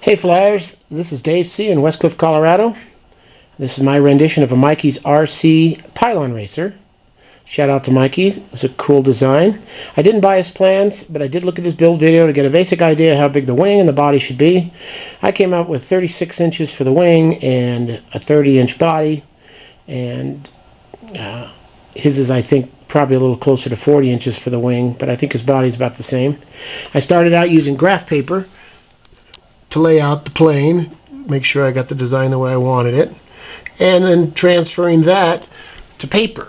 Hey Flyers, this is Dave C. in Westcliff, Colorado. This is my rendition of a Mikey's RC Pylon racer. Shout out to Mikey. It was a cool design. I didn't buy his plans, but I did look at his build video to get a basic idea how big the wing and the body should be. I came out with 36 inches for the wing and a 30-inch body, and his is, I think, probably a little closer to 40 inches for the wing, but I think his body's about the same. I started out using graph paper to lay out the plane, make sure I got the design the way I wanted it, and then transferring that to paper.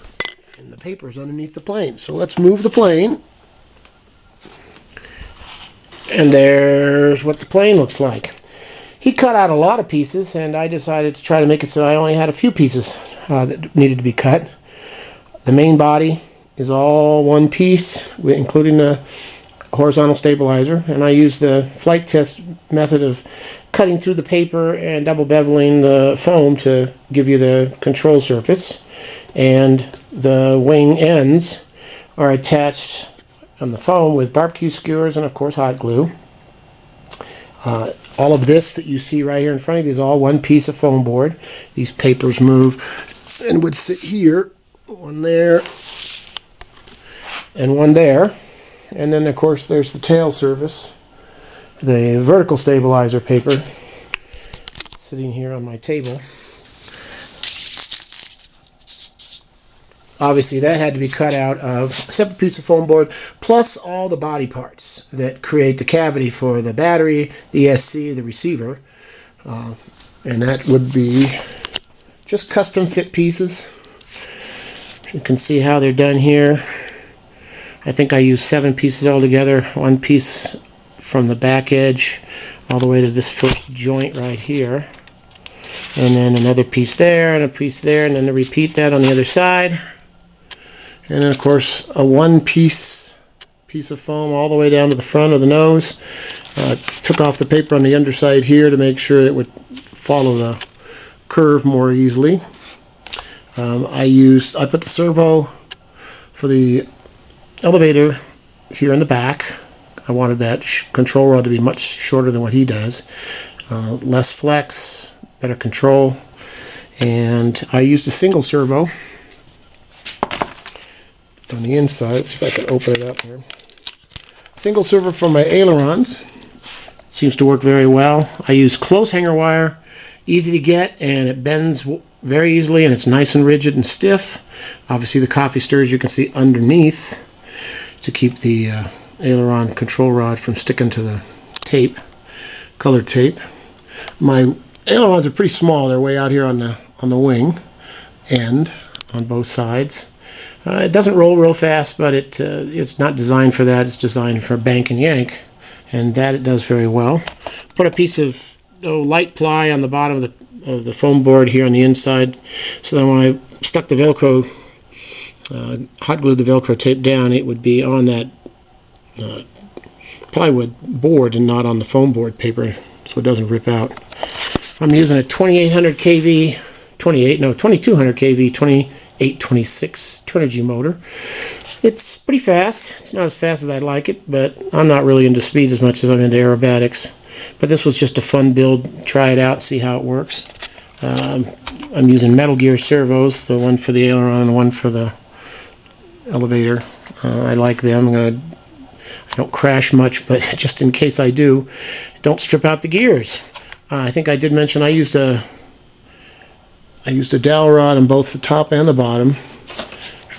And the paper is underneath the plane. So let's move the plane. And there's what the plane looks like. He cut out a lot of pieces, and I decided to try to make it so I only had a few pieces that needed to be cut. The main body is all one piece, including the horizontal stabilizer, and I use the flight test method of cutting through the paper and double beveling the foam to give you the control surface, and the wing ends are attached on the foam with barbecue skewers and of course hot glue. All of this that you see right here in front of you is all one piece of foam board. These papers move and would sit here, one there and one there. And then, of course, there's the tail surface, the vertical stabilizer paper, sitting here on my table. Obviously, that had to be cut out of a separate piece of foam board, plus all the body parts that create the cavity for the battery, the ESC, the receiver. And that would be just custom fit pieces. You can see how they're done here. I think I used 7 pieces altogether, one piece from the back edge all the way to this first joint right here, and then another piece there and a piece there, and then to repeat that on the other side, and then of course a one piece of foam all the way down to the front of the nose. Took off the paper on the underside here to make sure it would follow the curve more easily. I put the servo for the elevator here in the back. I wanted that control rod to be much shorter than what he does. Less flex, better control. And I used a single servo on the inside. Let's see if I can open it up here. Single servo for my ailerons. Seems to work very well. I use close hanger wire, easy to get, and it bends very easily, and it's nice and rigid and stiff. Obviously the coffee stirrers you can see underneath to keep the aileron control rod from sticking to the tape, colored tape. My ailerons are pretty small. They're way out here on the wing end on both sides. It doesn't roll real fast, but it's not designed for that. It's designed for bank and yank, and that it does very well. Put a piece of light ply on the bottom of the foam board here on the inside, so that when I stuck the Velcro, hot glued the Velcro tape down, it would be on that plywood board and not on the foam board paper, so it doesn't rip out. I'm using a 2200 kV 2826 200G motor. It's pretty fast. It's not as fast as I'd like it, but I'm not really into speed as much as I'm into aerobatics. But this was just a fun build. Try it out, see how it works. I'm using Metal Gear servos, the one for the aileron and the one for the elevator. I like them. I don't crash much, but just in case I do, don't strip out the gears. I think I did mention I used a dowel rod on both the top and the bottom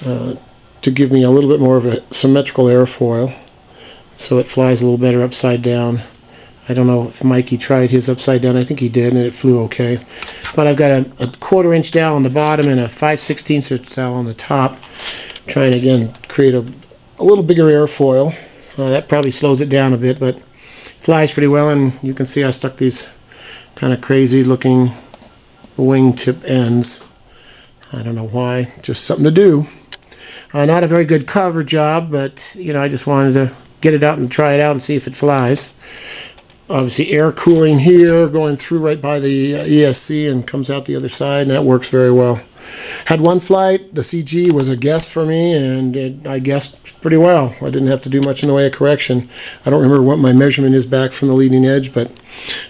to give me a little bit more of a symmetrical airfoil, so it flies a little better upside down. I don't know if Mikey tried his upside down. I think he did, and it flew okay. But I've got a 1/4-inch dowel on the bottom and a 5/16 inch dowel on the top. Trying to, again, create a little bigger airfoil. That probably slows it down a bit, but flies pretty well. And you can see I stuck these kind of crazy looking wingtip ends. I don't know why, just something to do. Not a very good cover job, but I just wanted to get it out and try it out and see if it flies. Obviously air cooling here, going through right by the ESC and comes out the other side, and that works very well. Had one flight, the CG was a guess for me, and I guessed pretty well. I didn't have to do much in the way of correction. I don't remember what my measurement is back from the leading edge, but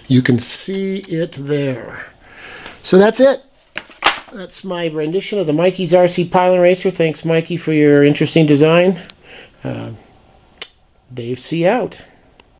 you can see it there. So that's it. That's my rendition of the Mikey's RC Pylon Racer. Thanks, Mikey, for your interesting design. Dave C. out.